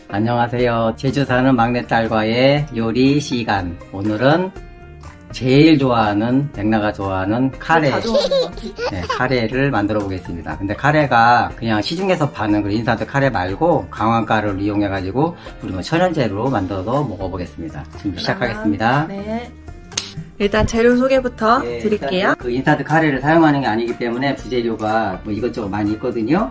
안녕하세요. 제주 사는 막내딸과의 요리 시간. 오늘은 제일 좋아하는, 백나가 좋아하는 카레. 네, 카레를 만들어 보겠습니다. 근데 카레가 그냥 시중에서 파는 그 인스턴트 카레 말고 강황가루를 이용해가지고 우리 뭐 천연재료로 만들어서 먹어보겠습니다. 지금 시작하겠습니다. 네. 일단 재료 소개부터 네, 드릴게요. 그 인스턴트 카레를 사용하는 게 아니기 때문에 부재료가 뭐 이것저것 많이 있거든요.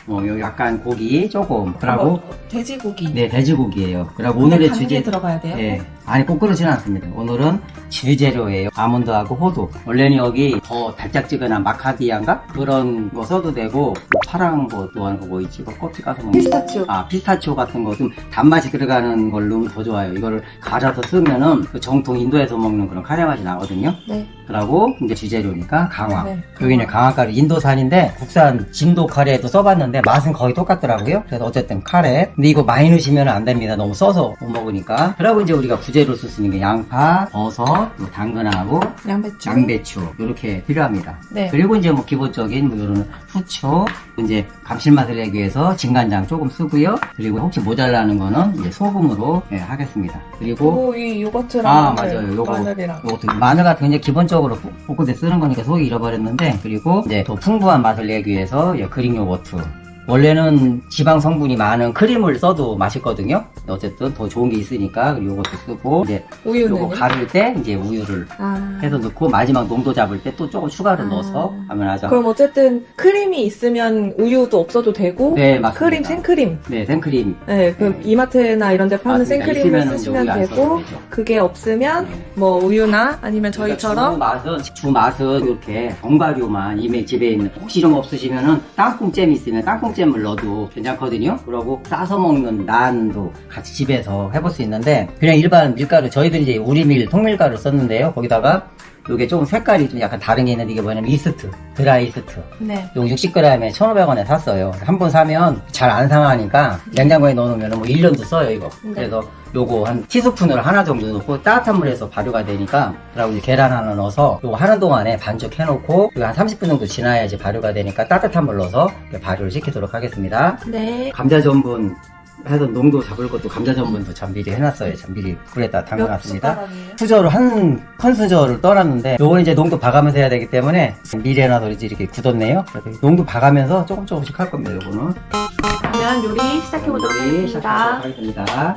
요 약간 고기 조금, 그리고 돼지고기. 네, 돼지고기예요. 그리고 근데 오늘의 단게 주재 들어가야 돼요? 네, 아니 꼭 그러지는 않습니다. 오늘은 주재료예요. 아몬드하고 호두. 원래는 여기 더 달짝지근한 마카디아인가 그런 거 써도 되고, 파란 거 또한 뭐 있지? 껍질 까서 먹는 피스타치오. 피스타치오 같은 거 좀 단맛이 들어가는 걸 넣으면 더 좋아요. 이거를 갈아서 쓰면은 그 정통 인도에서 먹는 그런 카레 맛이 나거든요. 네. 그리고 이제 주재료니까 강황. 네, 여기는 강황가루 인도산인데 국산 진도 카레도 써봤는데 맛은 거의 똑같더라고요. 그래서 어쨌든 카레. 근데 이거 많이 넣으시면 안 됩니다. 너무 써서 못 먹으니까. 그리고 이제 우리가 부재료로 쓸 수 있는 게 양파, 버섯, 또 당근하고 양배추 이렇게 필요합니다. 네. 그리고 이제 뭐 기본적인 뭐 이런 후추, 이제 감칠맛을 내기 위해서 진간장 조금 쓰고요. 그리고 혹시 모자라는 거는 이제 소금으로 하겠습니다. 그리고 이 요거트랑 맞아요. 요거 마늘이랑. 마늘 같은 게 이제 기본적으로 볶을 때 쓰는 거니까 속이 잃어버렸는데, 그리고 이제 더 풍부한 맛을 내기 위해서 그릭 요거트. 원래는 지방 성분이 많은 크림을 써도 맛있거든요. 어쨌든 더 좋은 게 있으니까 요것도 쓰고, 이제 우유는? 요거 가를 때 이제 우유를 해서 넣고, 마지막 농도 잡을 때 또 조금 추가로 넣어서 하면 아주. 그럼 어쨌든 크림이 있으면 우유도 없어도 되고. 네, 맞습니다. 크림, 생크림. 네, 생크림. 네, 그 이마트나 이런 데 파는 맞습니다. 생크림을 있으면은 쓰시면 우유 안 되고, 써도 되죠. 그게 없으면 네. 뭐 우유나 아니면 저희처럼 주 맛은 이렇게 견과류만 이미 집에 있는, 혹시 이런 거 없으시면은 땅콩잼 있으면 땅콩잼을 넣어도 괜찮거든요. 그러고 싸서 먹는 난도 같이 집에서 해볼 수 있는데, 그냥 일반 밀가루, 저희들이 이제 우리밀 통밀가루 썼는데요. 거기다가 요게 조금 색깔이 좀 약간 다른 게 있는데, 이게 뭐냐면 이스트, 드라이 이스트. 네. 요 60g에 1,500원에 샀어요. 한 번 사면 잘 안 상하니까 냉장고에 넣어놓으면 뭐 1년도 써요, 이거. 네. 그래서 요거 한 티스푼을 하나 정도 넣고 따뜻한 물에서 발효가 되니까, 그리고 이제 계란 하나 넣어서 요거 하는 동안에 반죽 해놓고, 한 30분 정도 지나야지 발효가 되니까 따뜻한 물 넣어서 발효를 시키도록 하겠습니다. 네. 감자 전분 해서 농도 잡을 것도 감자 전분도 전 미리 해놨어요. 전 미리 불에다 담가놨습니다. 수저로 한 큰 수저를 떠놨는데, 요건 이제 농도 봐가면서 해야 되기 때문에 미리 해놔서 이렇게 굳었네요. 그래서 농도 봐가면서 조금씩 할 겁니다. 요거는. 그러면 요리 시작해보도록 하겠습니다. 하겠습니다.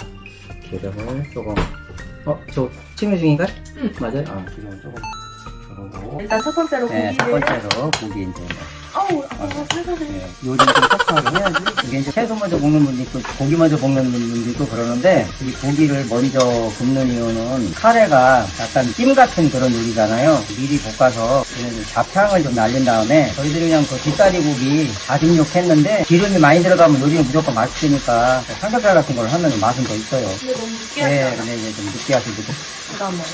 기름을 조금. 저 찍는 중인가요? 응. 맞아요. 기름을 조금. 그러고. 일단 첫 번째로 고기를. 네, 첫 번째로 고기 이제. 어우, 세상에. 네, 요즘 좀 퍽퍽하게 해야지. 이게 이제 채소 먼저 볶는 분도 있고, 고기 먼저 볶는 분도 있고 그러는데, 이 고기를 먼저 굽는 이유는, 카레가 약간 찜 같은 그런 요리잖아요. 미리 볶아서 잡향을 좀 날린 다음에, 저희들이 그냥 그 뒷다리 고기 다진 육 했는데, 기름이 많이 들어가면 요리는 무조건 맛있으니까, 삼겹살 같은 걸 하면 맛은 더 있어요. 근데 너무 느끼하지 네, 않아? 근데 이제 좀 느끼하시고. 그 다음 뭐요?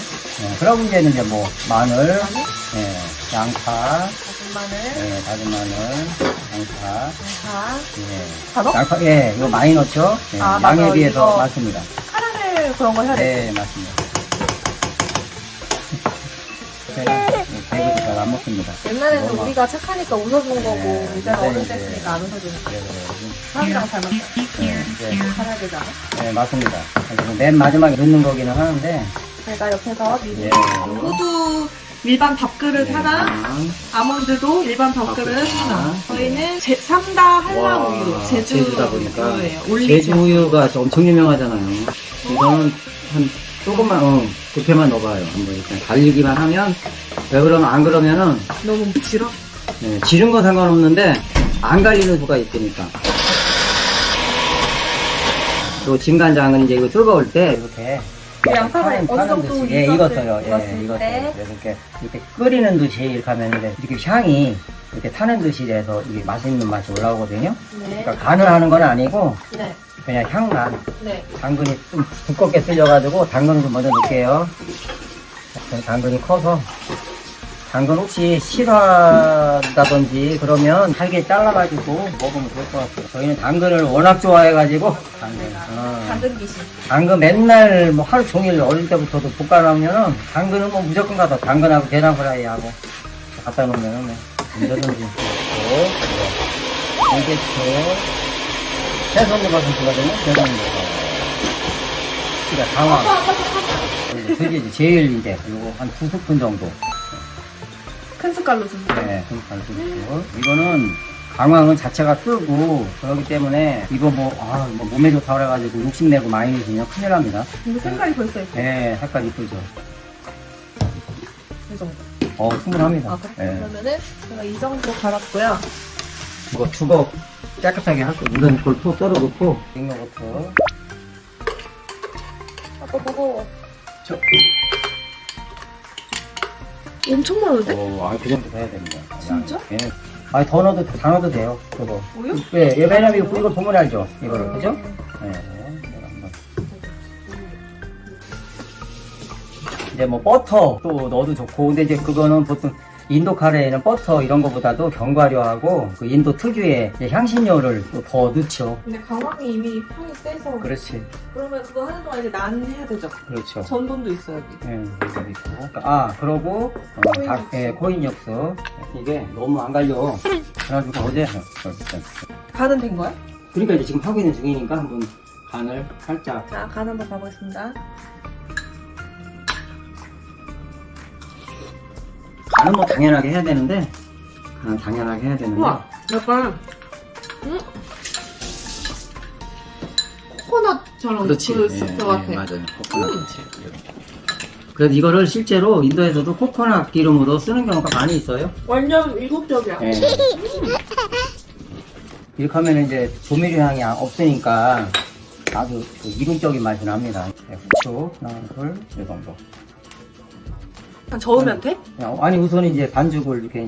그러고 이제는 이제 뭐, 마늘, 네, 양파, 다진 마늘, 다진 마늘, 양파, 예. 다 넣어? 양파, 이거 많이 넣죠? 예, 맞아. 양에 비해서 이거 맞습니다. 카라멜 그런 거 해야 돼. 네, 맞습니다. 제가 배고도 잘 안 먹습니다. 옛날에는 너무 우리가 착하니까 웃어준 거고, 네, 이제는 네, 어른 네. 됐으니까 안 웃어주니까. 그래. 사람이랑 닮았어요. 네, 살아야 되잖아. 네, 맞습니다. 그래서 맨 마지막에 넣는 거기는 하는데, 제가 옆에서 미리 네. 호두 일반 밥그릇 네, 하나, 아몬드도 일반 밥그릇 밥그릇 하나. 하나. 저희는 삼다 한라 우유, 제주다 보니까. 우유예요. 제주 올리죠. 우유가 엄청 유명하잖아요. 이거는 한 조금만, 곱게만 넣어봐요. 한번 일단 달리기만 하면, 왜 그러면, 안 그러면은, 너무 질어? 네, 지른 건 상관없는데 안 갈리는 수가 있으니까. 또 진간장은 이제 이거 뜨거울 때 이렇게 양파가 어느 정도 듯이, 익었어요. 익었을 익었어요. 때. 그래서 이렇게 끓이는 듯이 이렇게 하면 이렇게 향이 이렇게 타는 듯이 돼서 이게 맛있는 맛이 올라오거든요. 네. 그러니까 간을 하는 건 아니고 네. 그냥 향만. 네. 당근이 좀 두껍게 쓸려가지고 당근을 좀 먼저 넣을게요. 당근이 커서. 당근 혹시 싫어한다든지 그러면 잘게 잘라가지고 먹으면 좋을 것 같아요. 저희는 당근을 워낙 좋아해가지고 당근 귀신. 당근 맨날 뭐 하루 종일 어릴 때부터도 볶아놓으면은 당근은 뭐 무조건 가서 당근하고 계란 프라이 하고 갖다 놓으면은 뭐 언제든지 먹고. 이게 채소 채소도 같은 거거든요. 계란도 위치가 강황. 그게 제일 이제 요거 한 2스푼 정도. 큰 숟갈로 주세요. 네, 잘 쓰고. 이거는 강황은 자체가 쓰고 그렇기 때문에 이거 뭐 몸에 좋다 그래가지고 욕심내고 많이 드시면 큰일 납니다. 이거 색깔이 벌써 예뻐. 네, 색깔 이쁘죠. 이 정도. 충분합니다. 아, 그래? 네. 그러면은 제가 이 정도 갈았고요. 이거 주걱 깨끗하게 하고 우선 그걸 또 썰어 놓고 잉여부터 아빠 무거워. 저. 엄청 많은데? 그 정도 돼야 됩니다. 진짜? 예. 아니 더 넣어도 다 넣어도 돼요. 그거. 우유? 예, 왜냐면 이거 보면 알죠. 이거를 그죠? 예. 이제 뭐 버터 또 넣어도 좋고 근데 이제 그거는 보통 인도 카레에는 버터 이런 거보다도 견과류하고 그 인도 특유의 이제 향신료를 또 더 넣죠. 근데 강황이 이미 향이 세서. 그렇지. 그러면 그거 하는 동안 이제 난 해야 되죠. 그렇죠. 전분도 있어 여기. 예, 여기 있고. 그러고 코인 육수. 이게 너무 안 갈려. 그래가지고 어제 간은 된 거야? 그러니까 이제 지금 하고 있는 중이니까 한번 간을 살짝. 자, 간 한번 봐보겠습니다. 간은 뭐 당연하게 해야 되는데 당연하게 해야 되는데 우와, 약간 코코넛처럼 그렇지. 그 스프 같아. 맞아요. 코코넛 그렇지. 그래서 이거를 실제로 인도에서도 코코넛 기름으로 쓰는 경우가 많이 있어요. 완전 이국적이야. 예. 이렇게 하면 이제 조미료 향이 없으니까 아주 그 이국적인 맛이 납니다. 후추 하나 둘이 정도. 저으면 돼? 아니 우선 이제 반죽을 이렇게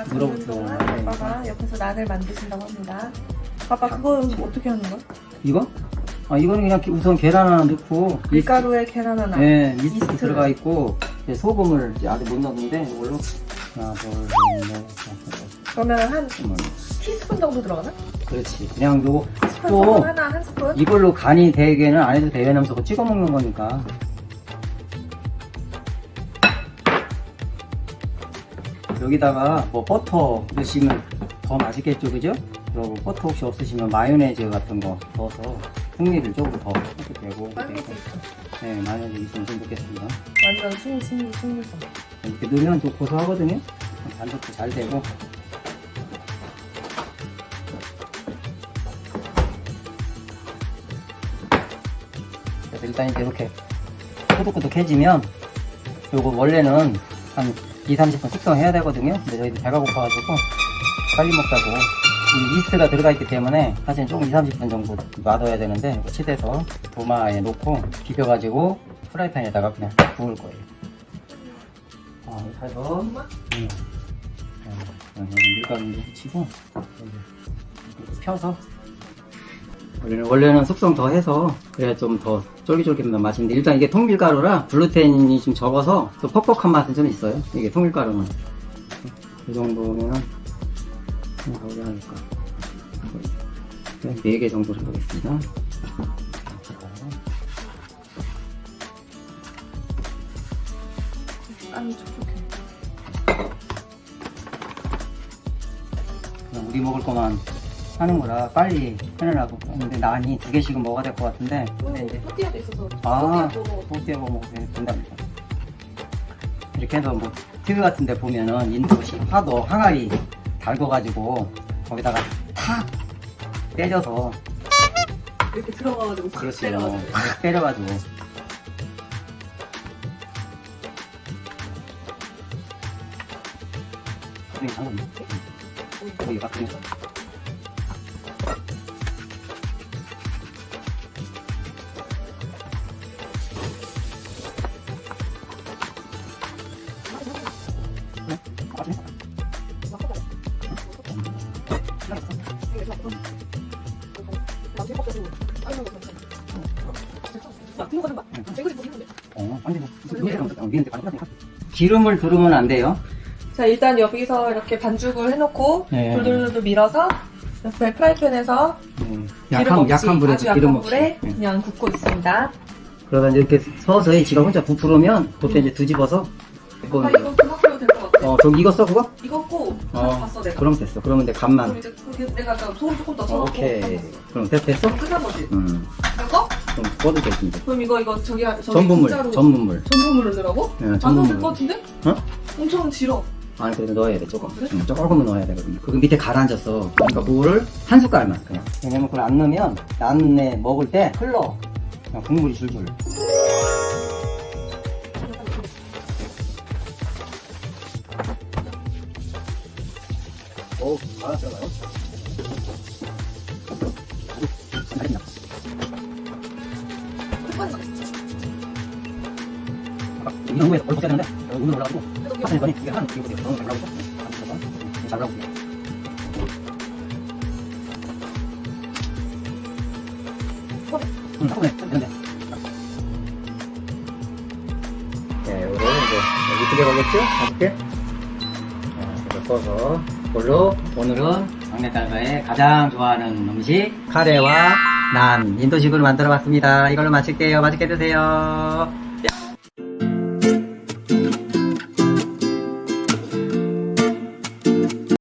저는 동안 아빠가 옆에서 난을 만드신다고 합니다. 아빠 그거 어떻게 하는 거야? 이거? 이거는 그냥 우선 계란 하나 넣고 밀가루에 계란 하나. 네, 이스트 들어가 있고 이제 소금을 이제 아직 못 넣었는데 이걸로 하나 둘셋넷 그러면 한 티스푼 정도 들어가나? 그렇지. 그냥 요거 스푼 또 소금 하나 한 스푼? 이걸로 간이 되게는 안 해도 돼요. 왜냐면 저거 찍어 먹는 거니까. 여기다가 뭐 버터 넣으시면 더 맛있겠죠, 그죠? 그리고 버터 혹시 없으시면 마요네즈 같은 거 넣어서 풍미를 조금 더 해도 되고. 마요네즈 있어. 네, 마요네즈 있으면 좀 넣겠습니다. 완전 승리성. 이렇게 넣으면 좀 고소하거든요. 반죽도 잘 되고. 그래서 일단 이렇게 꼬독꼬독해지면 요거 원래는 한 2-30분 숙성해야 되거든요. 근데 저희도 배가 고파가지고 빨리 먹자고 이 이스트가 들어가 있기 때문에 사실 조금 2-30분 정도 놔둬야 되는데 이거 치대서 도마에 놓고 비벼가지고 프라이팬에다가 그냥 구울 거예요. 그래서 밀가루 이제 붙이고 펴서 원래는 숙성 더 해서 그래야 좀 더 쫄깃쫄깃한 맛인데 일단 이게 통밀가루라 글루텐이 좀 적어서 좀 퍽퍽한 맛은 좀 있어요. 이게 통밀가루는 이 정도면 가오리 하니까 4개 정도 해보겠습니다. 아니 촉촉해. 그냥 우리 먹을 거만 하는 거라 빨리 해내려고 했는데 난이 2개씩은 먹어야 될 것 같은데 근데 이제 토띠아도 있어서 토끼에 먹으면 된답니다. 이렇게 해서 뭐 TV 같은 데 보면은 인도식 파도 항아리 달궈가지고 거기다가 탁 때려서 이렇게 들어가가지고 그렇지 때려가지고. 탁 때려가지고 장난이야? 거기 같은 거 기름을 두르면 안 돼요. 자, 일단 여기서 이렇게 반죽을 해놓고 네. 돌돌돌 밀어서 옆에 프라이팬에서 기름 없이 약한 불에서 아주 기름 약한 없이. 불에 네. 그냥 굽고 있습니다. 그러다 이렇게 서서히 지가 혼자 부풀으면 그때 이제 뒤집어서 이거 그거 해도 될 것 같아. 저기 익었어 그거? 이거고 봤어 내가. 그럼 됐어. 그러면 이제 간만. 그럼 이제 내가 아까 소금 조금 더 쳐놓고 오케이. 그럼 됐어? 끝난 거지. 음. 이거 좀 구워도 되겠는데. 그럼 이거 저기 전분물, 진짜로 전분물. 전분물을 넣으라고? 네, 안 넣을 전분물. 것 같은데? 어? 엄청 질어. 아니, 그래도 넣어야 돼, 조금. 그래? 응, 조금은 넣어야 되거든. 그거 밑에 가라앉았어. 그러니까 그거를 한 숟갈만, 그냥. 왜냐면 그걸 안 넣으면, 나중에 먹을 때 흘러. 그냥 국물이 줄줄. 오, 들어가요. 이 정도에서 얼굴 써야 되는데, 오늘 올라가고, 하늘 거니, 이게 한, 이거 보세요. 너무 잘 나오고, 잘 나오고. 조금해, 되는데. 네, 요거 이제 여기 2개 걸렸죠? 5개? 그래서 써서, 이걸로 오늘은 막내딸과의 가장 좋아하는 음식, 카레와 난, 인도식으로 만들어 봤습니다. 이걸로 마칠게요. 맛있게 드세요.